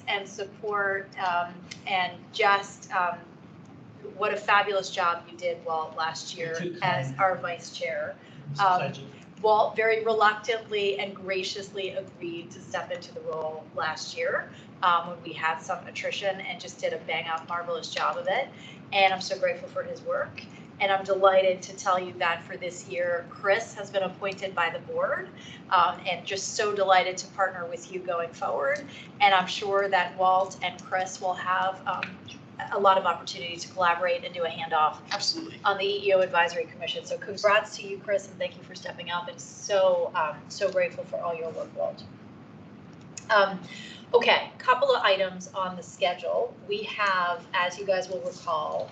and support, and just what a fabulous job you did, Walt, last year as our vice chair. Walt very reluctantly and graciously agreed to step into the role last year when we had some attrition, and just did a bang up marvelous job of it. And I'm so grateful for his work. And I'm delighted to tell you that for this year, Chris has been appointed by the board, and just so delighted to partner with you going forward. And I'm sure that Walt and Chris will have a lot of opportunity to collaborate and do a handoff. Absolutely. On the EEO Advisory Commission. So congrats to you, Chris, and thank you for stepping up, and so grateful for all your work, Walt. Okay, couple of items on the schedule. We have, as you guys will recall,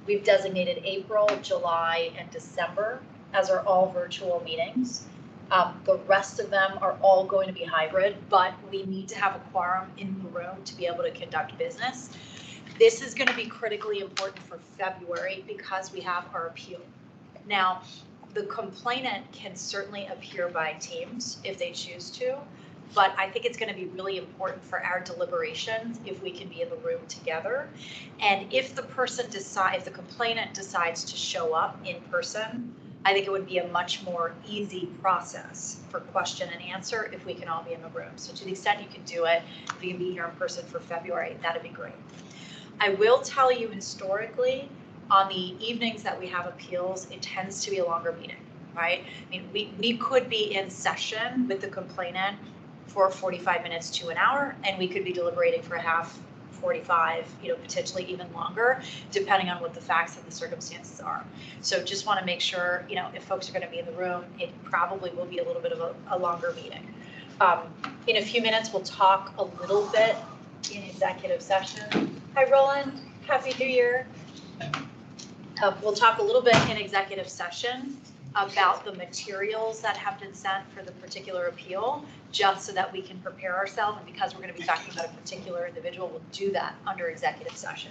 we've designated April, July, and December as our all virtual meetings. The rest of them are all going to be hybrid, but we need to have a quorum in the room to be able to conduct business. This is going to be critically important for February because we have our appeal. Now, the complainant can certainly appear by Teams if they choose to, but I think it's going to be really important for our deliberations if we can be in the room together. And if the complainant decides to show up in person, I think it would be a much more easy process for question and answer if we can all be in the room. So to the extent you can do it, if we can be here in person for February, that'd be great. I will tell you historically, on the evenings that we have appeals, it tends to be a longer meeting, right? I mean, we could be in session with the complainant for 45 minutes to an hour, and we could be deliberating for a half, 45, potentially even longer, depending on what the facts and the circumstances are. So just want to make sure, if folks are going to be in the room, it probably will be a little bit of a longer meeting. In a few minutes, we'll talk a little bit in executive session. Hi, Roland. Happy New Year. We'll talk a little bit in executive session about the materials that have been sent for the particular appeal, just so that we can prepare ourselves. And because we're going to be talking about a particular individual, we'll do that under executive session.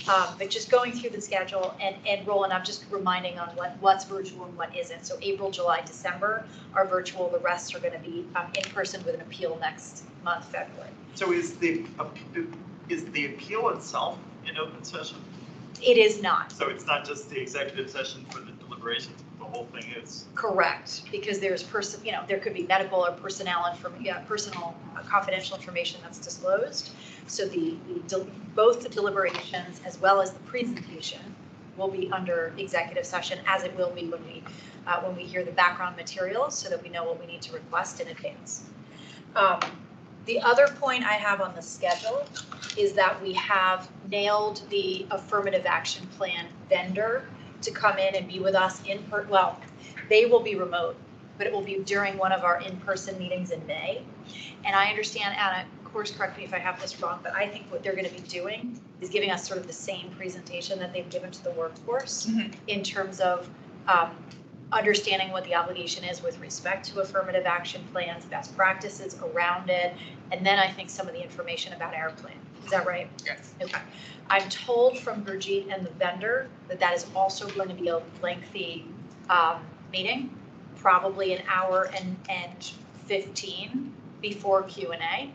But just going through the schedule, and Roland, I'm just reminding on what's virtual and what isn't. So April, July, December are virtual. The rest are going to be in person with an appeal next month, February. So is the appeal itself in open session? It is not. So it's not just the executive session for the deliberations, the whole thing is? Correct, because there's there could be medical or personal confidential information that's disclosed. So both the deliberations as well as the presentation will be under executive session, as it will be when we hear the background materials, so that we know what we need to request in advance. The other point I have on the schedule is that we have nailed the affirmative action plan vendor to come in and be with us well, they will be remote, but it will be during one of our in-person meetings in May. And I understand, Anna, of course, correct me if I have this wrong, but I think what they're going to be doing is giving us sort of the same presentation that they've given to the workforce in terms of understanding what the obligation is with respect to affirmative action plans, best practices around it, and then I think some of the information about our plan. Is that right? Yes. Okay. I'm told from Brigitte and the vendor that is also going to be a lengthy meeting, probably an hour and 15 before Q&A.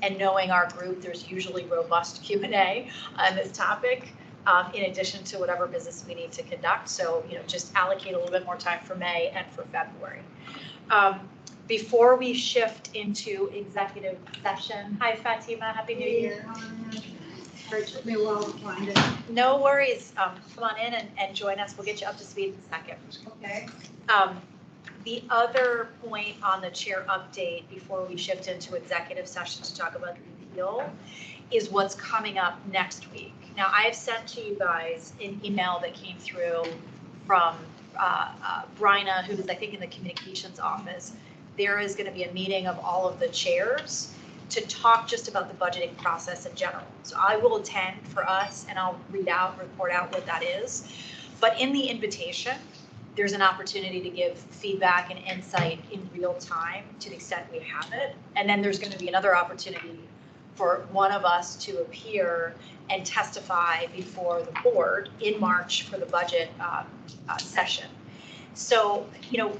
And knowing our group, there's usually robust Q&A on this topic. In addition to whatever business we need to conduct. So, just allocate a little bit more time for May and for February. Before we shift into executive session, hi Fatima, Happy New Year. It took me a while to find it. No worries, come on in and join us. We'll get you up to speed in a second. Okay. The other point on the chair update before we shift into executive session to talk about the appeal is what's coming up next week. Now, I've sent to you guys an email that came through from Bryna, who is, I think, in the communications office. There is going to be a meeting of all of the chairs to talk just about the budgeting process in general. So I will attend for us, and I'll report out what that is. But in the invitation, there's an opportunity to give feedback and insight in real time to the extent we have it. And then there's going to be another opportunity for one of us to appear and testify before the board in March for the budget session. So,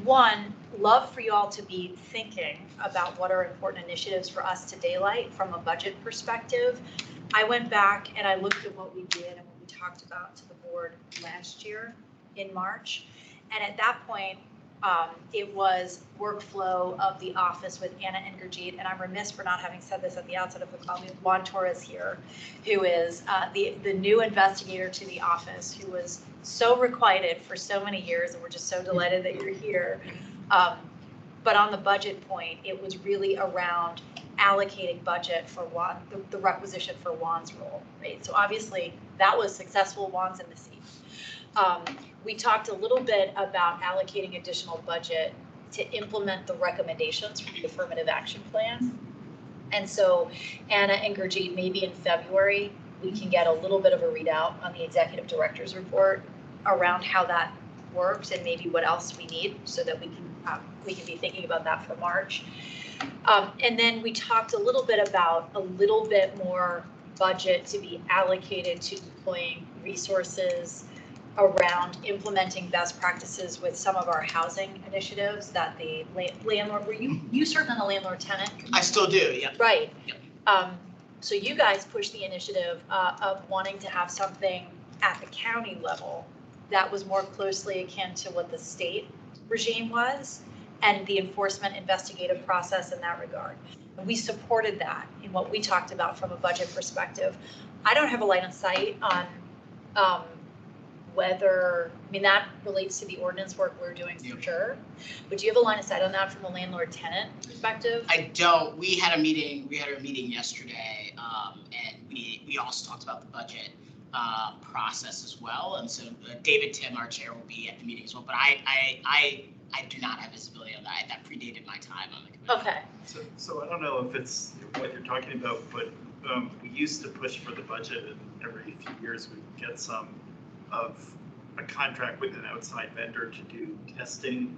one, love for you all to be thinking about what are important initiatives for us to daylight from a budget perspective. I went back and I looked at what we did and what we talked about to the board last year in March. And at that point, it was workflow of the office with Anna and Gurjeet, and I'm remiss for not having said this at the outset of the call. We have Juan Torres here, who is the new investigator to the office, who was so requited for so many years, and we're just so delighted that you're here. But on the budget point, it was really around allocating budget for Juan, the requisition for Juan's role, right? So obviously that was successful. Juan's in the seat. We talked a little bit about allocating additional budget to implement the recommendations from the affirmative action plan. And so Anna and Gurjeet, maybe in February, we can get a little bit of a readout on the executive director's report around how that works and maybe what else we need so that we can be thinking about that for March. And then we talked a little bit about a little bit more budget to be allocated to deploying resources around implementing best practices with some of our housing initiatives that the landlord, you served on the landlord tenant? I still do, yeah. Right. Yep. So you guys pushed the initiative of wanting to have something at the county level that was more closely akin to what the state regime was and the enforcement investigative process in that regard. And we supported that in what we talked about from a budget perspective. I don't have a line of sight on whether, that relates to the ordinance work we're doing for sure. But do you have a line of sight on that from a landlord tenant perspective? I don't. We had a meeting yesterday, and we also talked about the budget process as well. And so David Tim, our chair, will be at the meeting as well. But I do not have visibility on that. That predated my time on the committee. Okay. So I don't know if it's what you're talking about, but we used to push for the budget, and every few years we would get some of a contract with an outside vendor to do testing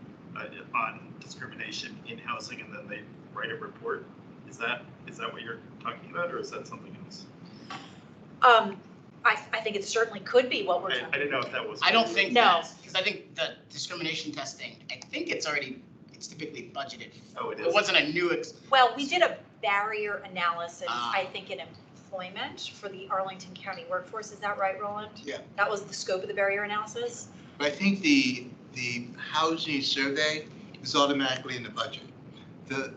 on discrimination in housing, and then they write a report. Is that what you're talking about, or is that something else? I think it certainly could be what we're talking about. I didn't know if that was. I don't think no, because I think the discrimination testing, I think it's typically budgeted. Oh, it is. It wasn't a new. Well, we did a barrier analysis, I think, in employment for the Arlington County workforce. Is that right, Roland? Yeah. That was the scope of the barrier analysis? But I think the housing survey is automatically in the budget. The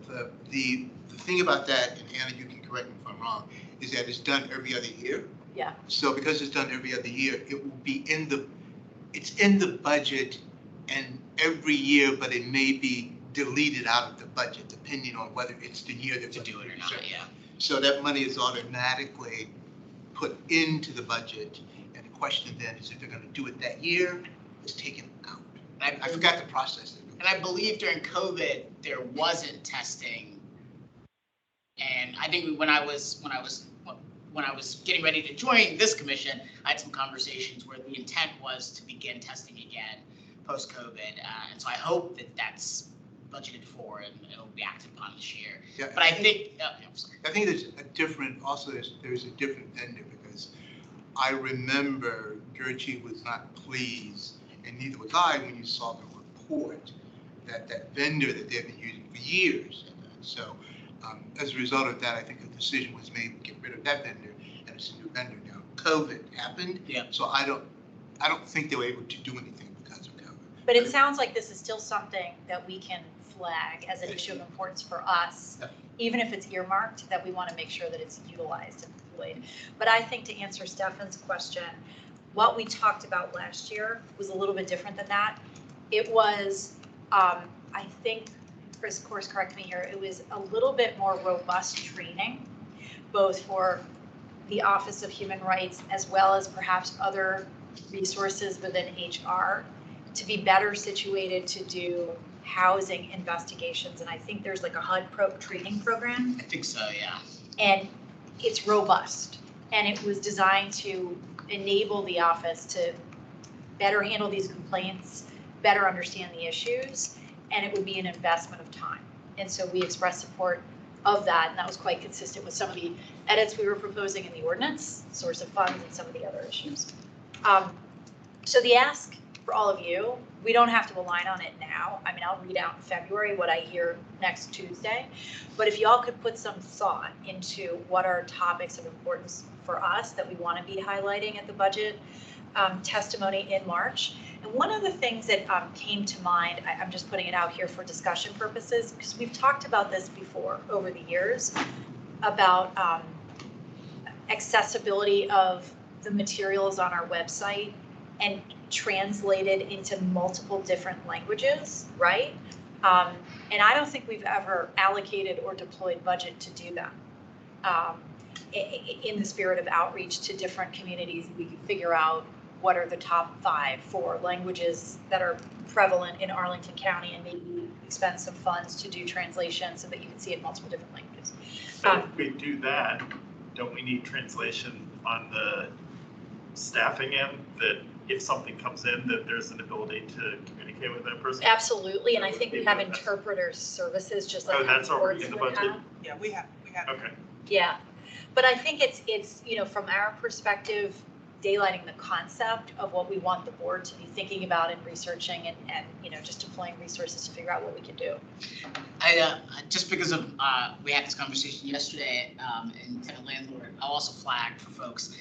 thing about that, and Anna, you can correct me if I'm wrong, is that it's done every other year. Yeah. So because it's done every other year, it will be it's in the budget and every year, but it may be deleted out of the budget depending on whether it's the year that To do it or not, yeah. So that money is automatically put into the budget, and the question then is if they're going to do it that year, it's taken out. I forgot the process. And I believe during COVID there wasn't testing, and I think when I was getting ready to join this commission, I had some conversations where the intent was to begin testing again post-COVID, and so I hope that that's budgeted for and it'll be acted upon this year. Yeah, but I think I'm sorry. I think there's a different vendor, because I remember Gurjeet was not pleased, and neither was I, when you saw the report that vendor that they've been using for years. So as a result of that, I think a decision was made to get rid of that vendor, and it's a new vendor now. COVID happened, so I don't think they were able to do anything because of COVID. But it sounds like this is still something that we can flag as an issue of importance for us, even if it's earmarked, that we want to make sure that it's utilized and deployed. But I think to answer Stefan's question, what we talked about last year was a little bit different than that. It was, I think, Chris, course correct me here, it was a little bit more robust training, both for the Office of Human Rights as well as perhaps other resources within HR to be better situated to do housing investigations. And I think there's like a HUD training program. I think so, yeah. And it's robust. And it was designed to enable the office to better handle these complaints, better understand the issues, and it would be an investment of time. And so we expressed support of that, and that was quite consistent with some of the edits we were proposing in the ordinance, source of funds, and some of the other issues. So the ask for all of you we don't have to align on it now. I mean, I'll read out in February what I hear next Tuesday. But if y'all could put some thought into what are topics of importance for us that we want to be highlighting at the budget testimony in March. And one of the things that came to mind, I'm just putting it out here for discussion purposes, because we've talked about this before over the years, about accessibility of the materials on our website and translated into multiple different languages, right? And I don't think we've ever allocated or deployed budget to do that. In the spirit of outreach to different communities, we can figure out what are the top 5 for languages that are prevalent in Arlington County and maybe expend some funds to do translation so that you can see it in multiple different languages. If we do that, don't we need translation on the staffing end, that if something comes in, that there's an ability to communicate with that person? Absolutely, and I think we have interpreter services just like. Oh, that's already in the budget? Yeah, we have. Okay. Yeah, but I think it's, you know, from our perspective, daylighting the concept of what we want the board to be thinking about and researching and you know, just deploying resources to figure out what we can do. I just because of we had this conversation yesterday in tenant landlord, I'll also flag for folks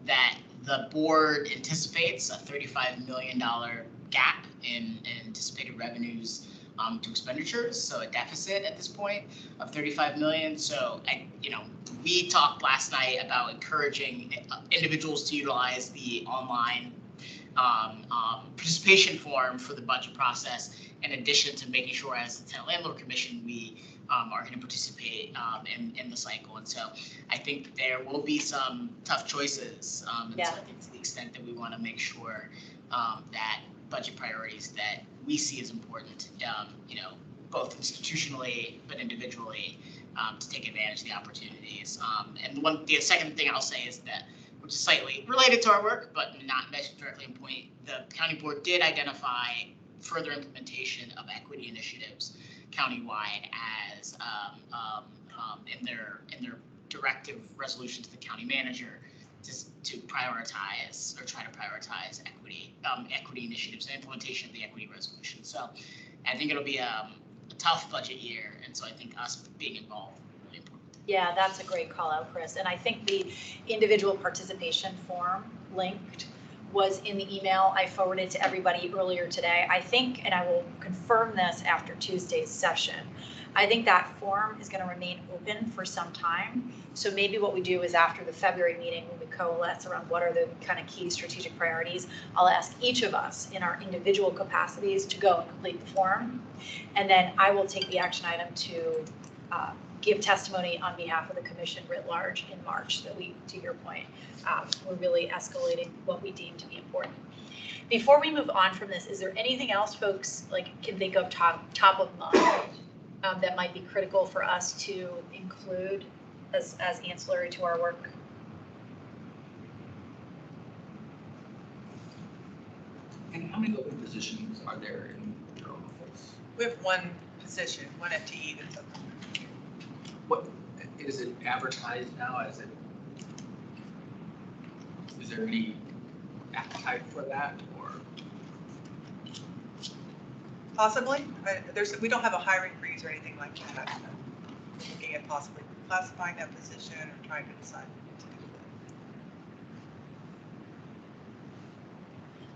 that the board anticipates a $35 million gap in anticipated revenues to expenditures, so a deficit at this point of 35 million. So, we talked last night about encouraging individuals to utilize the online participation form for the budget process, in addition to making sure as the tenant landlord commission, we are going to participate in the cycle. And so I think that there will be some tough choices. And so I think to the extent that we want to make sure that budget priorities that we see as important, both institutionally but individually, to take advantage of the opportunities. And the second thing I'll say is that, which is slightly related to our work, but not directly in point, the county board did identify further implementation of equity initiatives countywide as in their directive resolution to the county manager to prioritize or try to prioritize equity initiatives and implementation of the equity resolution. So I think it'll be a tough budget year, and so I think us being involved is really important. Yeah, that's a great call out, Chris. And I think the individual participation form linked was in the email I forwarded to everybody earlier today. I think, and I will confirm this after Tuesday's session, I think that form is going to remain open for some time. So maybe what we do is after the February meeting, when we coalesce around what are the kind of key strategic priorities, I'll ask each of us in our individual capacities to go and complete the form. And then I will take the action item to give testimony on behalf of the commission writ large in March, that we, to your point, we're really escalating what we deem to be important. Before we move on from this, is there anything else folks can think of top of mind that might be critical for us to include as ancillary to our work? And how many open positions are there in your office? We have one position, one FTE that's open. What is it advertised now? Is there any appetite for that, or? Possibly. We don't have a hiring freeze or anything like that. We're looking at possibly classifying that position or trying to decide.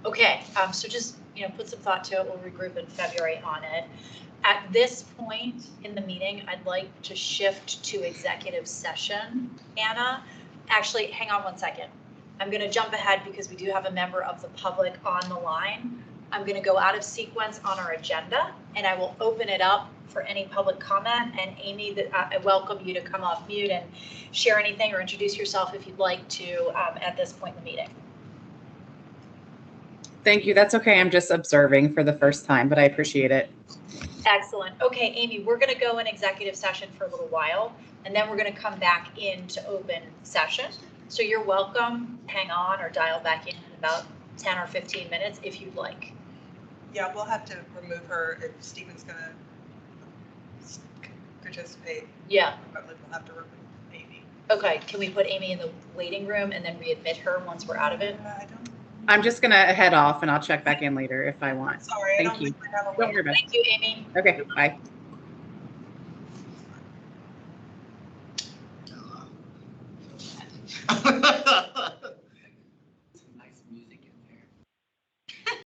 Okay, so just put some thought to it. We'll regroup in February on it. At this point in the meeting, I'd like to shift to executive session. Anna, actually, hang on one second. I'm going to jump ahead because we do have a member of the public on the line. I'm going to go out of sequence on our agenda, and I will open it up for any public comment. And Amy, I welcome you to come off mute and share anything or introduce yourself if you'd like to at this point in the meeting. Thank you. That's okay. I'm just observing for the first time, but I appreciate it. Excellent. Okay, Amy, we're going to go in executive session for a little while, and then we're going to come back into open session. So you're welcome, hang on or dial back in about 10 or 15 minutes if you'd like. Yeah, we'll have to remove her if Stephen's going to participate. Yeah. Probably we'll have to remove Amy. Okay, can we put Amy in the waiting room and then readmit her once we're out of it? I don't I'm just gonna head off and I'll check back in later if I want. Sorry, I Thank don't you. think we have a. Don't worry about it. Thank you, Amy. Okay, bye. Uh,